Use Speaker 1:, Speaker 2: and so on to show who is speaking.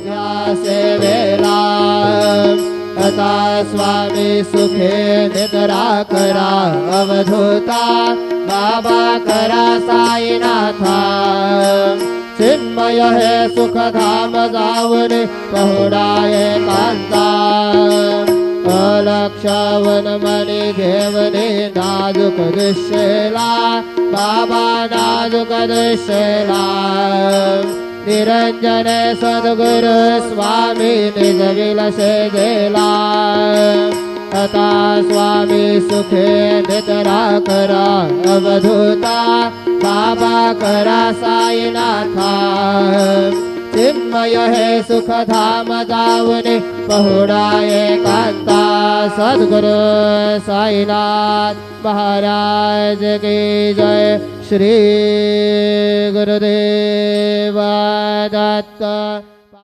Speaker 1: या सेवेला आता स्वामी सुखे निद्रा करा अवधूता बाबा करा साईनाथा चिन्मय हे सुखधाम जावने पहुडाय कांता अलक्षवन मनी घेवने नाजुक दिशेला बाबा नाजुक दिशेला निरंजन सद्गुरु स्वामी निज विलसे गेला आता स्वामी सुखे निद्रा करा अवधूता बाबा करा साईनाथा चिन्मय हे सुखधाम जावने पहुडाय कांता सद्गुरु साईनाथ महाराज की जय श्री गुरुदेव दत्त।